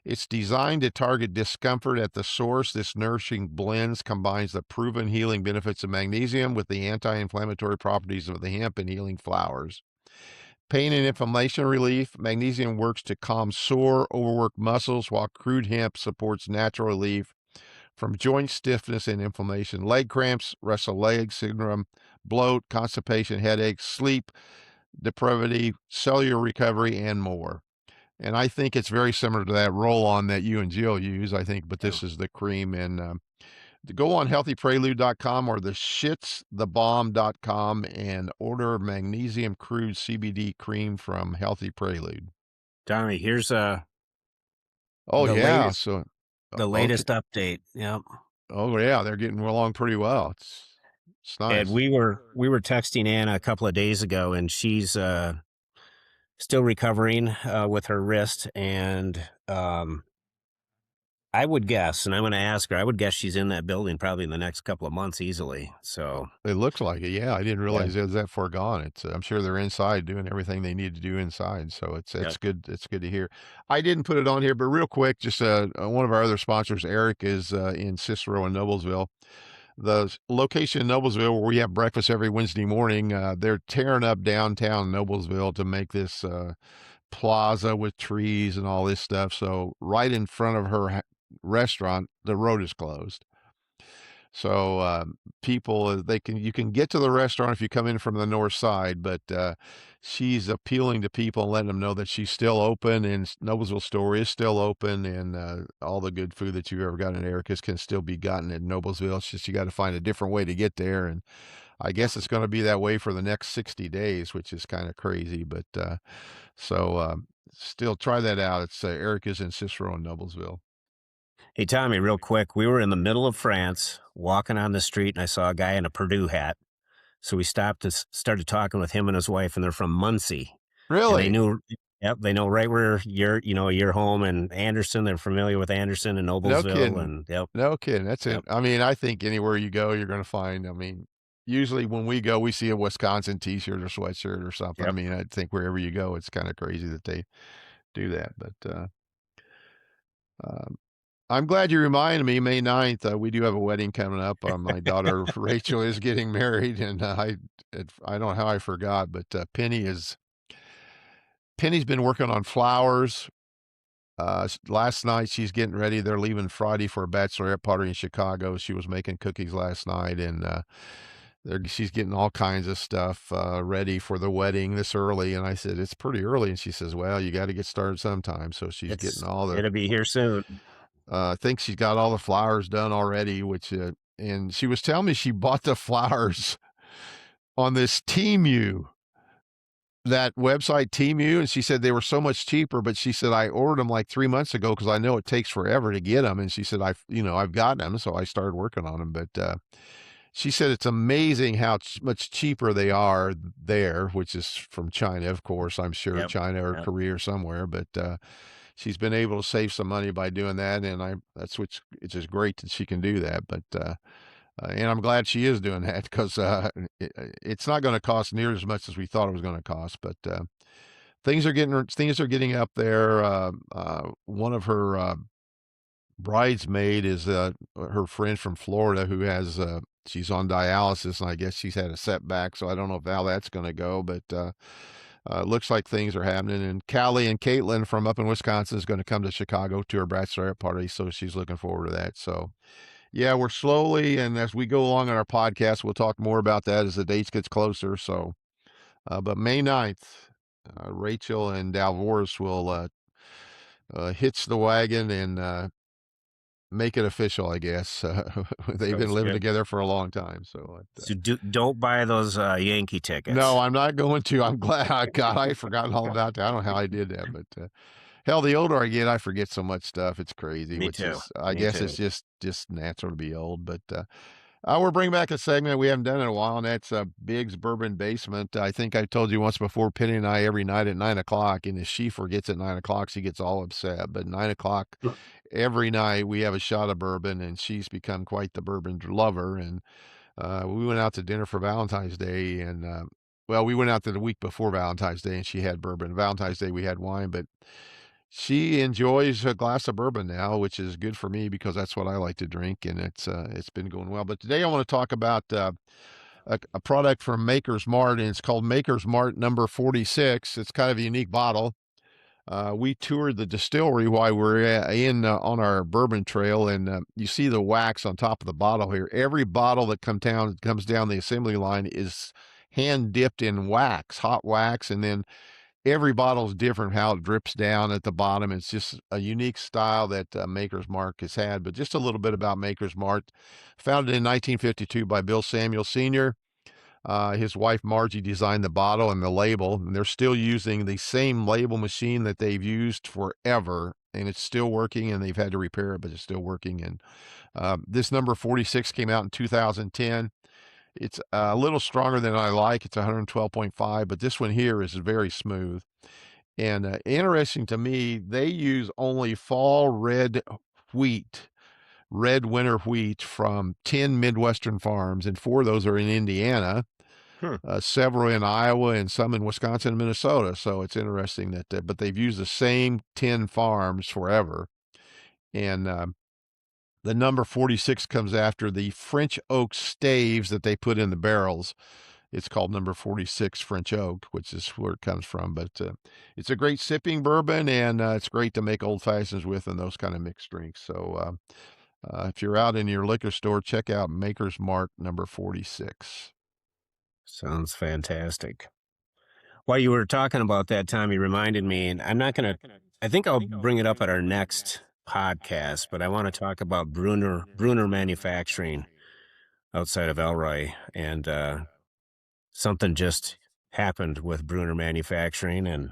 It's designed to target discomfort at the source. This nourishing blends combines the proven healing benefits of magnesium with the anti-inflammatory properties of the hemp and healing flowers. Pain and inflammation relief. Magnesium works to calm sore, overworked muscles, while crude hemp supports natural relief from joint stiffness and inflammation, leg cramps, restless leg syndrome, bloat, constipation, headaches, sleep depravity, cellular recovery, and more. And I think it's very similar to that roll-on that you and Jill use, I think, but Yeah. this is the cream. And to go on healthyprelude.com or the shitsthebomb.com and order magnesium crude CBD cream from Healthy Prelude. Tommy, here's Oh, the yeah. latest So, the okay. latest update. Yep. Oh, yeah. They're getting along pretty well. It's And nice. we were texting Anna a couple of days ago, and she's still recovering with her wrist, and I would guess, and I'm going to ask her. I would guess she's in that building probably in the next couple of months easily. So It looks like it. Yeah, I didn't yeah, realize it was that far gone. I'm sure they're inside doing everything they need to do inside. So yeah. it's good. It's good to hear. I didn't put it on here, but real quick, just one of our other sponsors, Eric, is in Cicero and Noblesville. The location in Noblesville where we have breakfast every Wednesday morning, they're tearing up downtown Noblesville to make this plaza with trees and all this stuff. So right in front of her restaurant, the road is closed. So people, you can get to the restaurant if you come in from the north side, but she's appealing to people and letting them know that she's still open and Noblesville store is still open, and all the good food that you've ever gotten at Erica's can still be gotten at Noblesville. It's just you got to find a different way to get there, and I guess it's going to be that way for the next 60 days, which is kind of crazy. But so still try that out. It's Erica's in Cicero and Noblesville. Hey Tommy, real quick, we were in the middle of France, walking on the street, and I saw a guy in a Purdue hat. So we stopped and started talking with him and his wife, and they're from Muncie, and they Really? knew. Yep, they know right where you're home and Anderson. They're familiar with Anderson and No Noblesville, kidding. and yep, No kidding. That's it. yep, I mean, I think anywhere you go, you're going to find, I mean, usually when we go, we see a Wisconsin t-shirt or sweatshirt or something. I yep. mean, I think wherever you go, it's kind of crazy that they do that. But um, I'm glad you reminded me, May 9th, we do have a wedding coming up. My daughter Rachel is getting married, and I don't know how I forgot, but Penny's been working on flowers. Last night she's getting ready. They're leaving Friday for a bachelorette party in Chicago. She was making cookies last night, and She's getting all kinds of stuff ready for the wedding this early. And I said, it's pretty early. And she says, well, you got to get started sometime. So she's getting all the, It'll be here soon. I think she's got all the flowers done already, and she was telling me she bought the flowers on this Temu, that website Temu, and she said they were so much cheaper, but she said I ordered them like 3 months ago because I know it takes forever to get them, and she said I've gotten them, so I started working on them. But she said it's amazing how much cheaper they are there, which is from China, of course. I'm sure Yep. China or Yep. Korea or somewhere, but she's been able to save some money by doing that, and it's just great that she can do that. But and I'm glad she is doing that because it's not going to cost near as much as we thought it was going to cost. But things are getting up there. One of her bridesmaid is her friend from Florida who has she's on dialysis, and I guess she's had a setback. So I don't know how that's going to go, but it looks like things are happening. And Callie and Caitlin from up in Wisconsin is going to come to Chicago to her bachelorette party, so she's looking forward to that. So yeah, we're slowly, and as we go along on our podcast, we'll talk more about that as the dates gets closer. So, but May 9th, Rachel and Dalvoris will hitch the wagon and make it official, I guess. They've been Sounds living good. together for a long time. So, So don't buy those Yankee no, tickets. I'm not going to. I'm glad. God, I forgotten all about that. I don't know how I did that, but hell, the older I get, I forget so much stuff. It's crazy, Me which too. is, I Me guess, too. it's just natural to be old. But we're bringing back a segment we haven't done in a while, and that's Bigg's Bourbon Basement. I think I told you once before, Penny and I every night at 9 o'clock, and if she forgets at 9 o'clock, she gets all upset. But 9 o'clock every night, we have a shot of bourbon, and she's become quite the bourbon lover. And we went out to dinner for Valentine's Day, and well, we went out to the week before Valentine's Day, and she had bourbon. Valentine's Day, we had wine, but she enjoys a glass of bourbon now, which is good for me because that's what I like to drink, and it's been going well. But today I want to talk about a product from Maker's Mart, and it's called Maker's Mart number 46. It's kind of a unique bottle. We toured the distillery while we're on our bourbon trail, and you see the wax on top of the bottle here. Every bottle that comes down the assembly line is hand dipped in wax, hot wax, and then every bottle is different how it drips down at the bottom. It's just a unique style that Maker's Mark has had. But just a little bit about Maker's Mark. Founded in 1952 by Bill Samuel Sr. His wife Margie designed the bottle and the label, and they're still using the same label machine that they've used forever, and it's still working. And they've had to repair it, but it's still working. And this number 46 came out in 2010. It's a little stronger than I like. It's 112.5, but this one here is very smooth. And interesting to me, they use only fall wheat, red winter wheat from 10 Midwestern farms, and 4 of those are in Indiana, Hmm. several in Iowa, and some in Wisconsin and Minnesota. So it's interesting that, but they've used the same 10 farms forever. And the number 46 comes after the French oak staves that they put in the barrels. It's called number 46 French oak, which is where it comes from. But it's a great sipping bourbon, and it's great to make old fashions with and those kind of mixed drinks. So if you're out in your liquor store, check out Maker's Mark number 46. Sounds fantastic. While you were talking about that, Tommy reminded me, and I'm not going to, I think I'll bring it up at our next podcast, but I want to talk about Bruner Manufacturing outside of Elroy. And something just happened with Bruner Manufacturing, and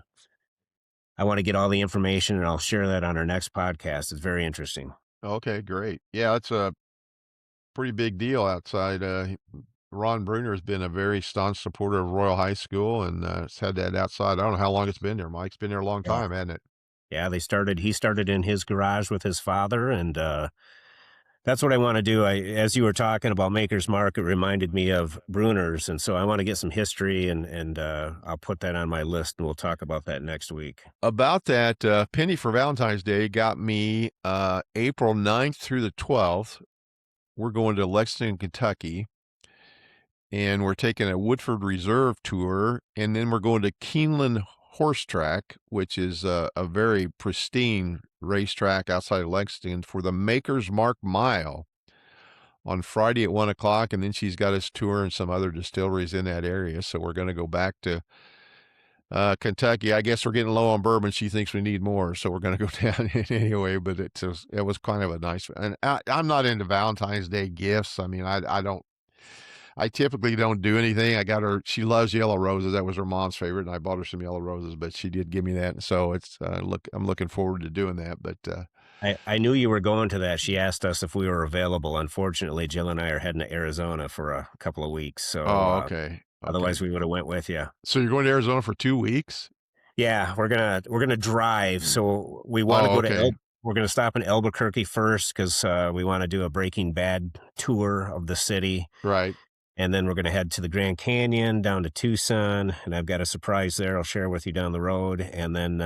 I want to get all the information, and I'll share that on our next podcast. It's very interesting. Okay, great. Yeah, it's a pretty big deal outside. Ron Bruner has been a very staunch supporter of Royal High School, and it's had that outside. I don't know how long it's been there, Mike. It's been there a long Yeah. time, hasn't it? Yeah, he started in his garage with his father, and that's what I want to do. As you were talking about Maker's Mark, it reminded me of Bruner's, and so I want to get some history, and I'll put that on my list, and we'll talk about that next week. About that, Penny for Valentine's Day got me April 9th through the 12th. We're going to Lexington, Kentucky, and we're taking a Woodford Reserve tour, and then we're going to Keeneland Horse Track, which is a very pristine racetrack outside of Lexington for the Maker's Mark Mile. on Friday at 1 o'clock, and then she's got us touring some other distilleries in that area. So we're going to go back to Kentucky. I guess we're getting low on bourbon. She thinks we need more, so we're going to go down anyway. But it was kind of a nice. And I'm not into Valentine's Day gifts. I mean, I don't. I typically don't do anything. I got her. She loves yellow roses. That was her mom's favorite, and I bought her some yellow roses. But she did give me that, and so it's I'm looking forward to doing that. But I knew you were going to that. She asked us if we were available. Unfortunately, Jill and I are heading to Arizona for a couple of weeks, so oh, okay, okay. otherwise we would have went with you. So you're going to Arizona for 2 weeks? Yeah, we're gonna drive. So we want to Oh, go to okay. We're gonna stop in Albuquerque first because we want to do a Breaking Bad tour of the city, Right. and then we're gonna head to the Grand Canyon, down to Tucson, and I've got a surprise there. I'll share with you down the road, and then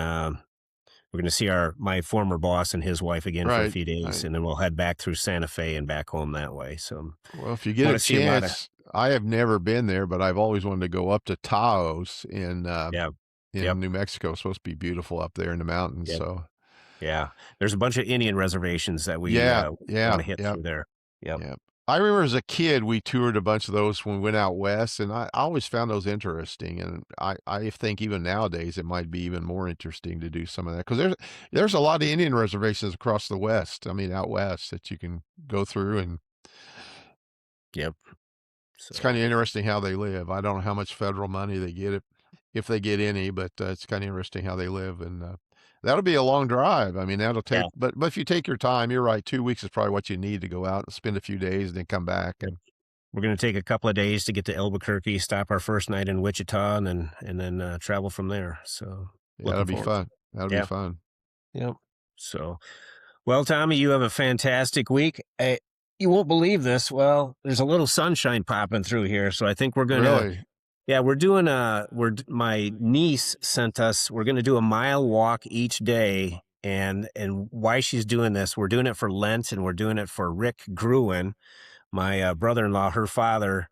we're gonna see my former boss and his wife again for a Right. few days, Right. and then we'll head back through Santa Fe and back home that way. So Well, if you get want a to see a lot of chance, I have never been there, but I've always wanted to go up to Taos yeah, in yep, New Mexico. It's supposed to be beautiful up there in the mountains. yep. So Yeah, there's a bunch of Indian reservations that we yeah, want yeah, to hit yeah. through there. Yep. Yeah. I remember as a kid, we toured a bunch of those when we went out west, and I always found those interesting. And I think even nowadays it might be even more interesting to do some of that because there's a lot of Indian reservations across the west. I mean, out west that you can go through, and Yep. it's So kind of interesting how they live. I don't know how much federal money they get if they get any, but it's kind of interesting how they live, and that'll be a long drive. I mean, that'll take, yeah, but if you take your time, you're right. 2 weeks is probably what you need to go out and spend a few days, and then come back. yep. And We're gonna take a couple of days to get to Albuquerque, stop our first night in Wichita, and then travel from there. So yeah, that'll looking be forward to fun. it. That'll be Yeah. fun. Yep. So well, Tommy, you have a fantastic week. You won't believe this. Well, there's a little sunshine popping through here, so I think we're gonna. Really? Yeah, we're doing my niece sent us, we're gonna do a mile walk each day. And why she's doing this, we're doing it for Lent and we're doing it for Rick Gruen, my brother-in-law, her father.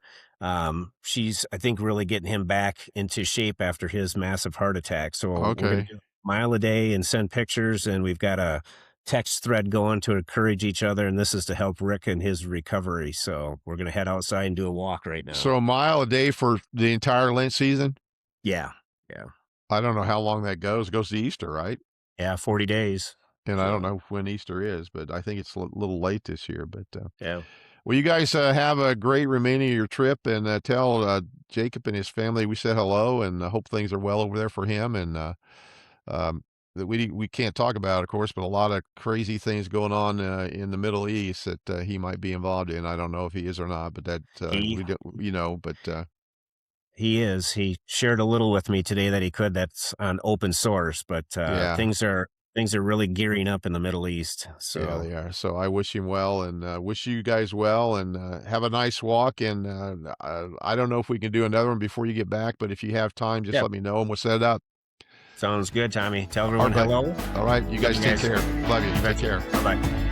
She's, I think, really getting him back into shape after his massive heart attack. So we're gonna Okay. do a mile a day and send pictures, and we've got a text thread going to encourage each other, and this is to help Rick in his recovery. So we're gonna head outside and do a walk right now. So a mile a day for the entire Lent season? Yeah. Yeah. I don't know how long that goes. It goes to Easter, right? Yeah, 40 days. And I don't So, know when Easter is, but I think it's a little late this year. But yeah. well, you guys have a great remaining of your trip, and tell Jacob and his family we said hello, and hope things are well over there for him. And um, that we can't talk about, of course, but a lot of crazy things going on in the Middle East that he might be involved in. I don't know if he is or not, but that He we don't, but he is. He shared a little with me today that he could. That's on open source, but yeah, things are really gearing up in the Middle East. yeah, So, they are. So I wish him well, and wish you guys well, and have a nice walk. And I don't know if we can do another one before you get back, but if you have time, just yeah, let me know, and we'll set it up. sounds good, Tommy. Tell All everyone right, hello. all right. You Love guys you take guys. care. Love you. You Take betcha. care. Bye bye.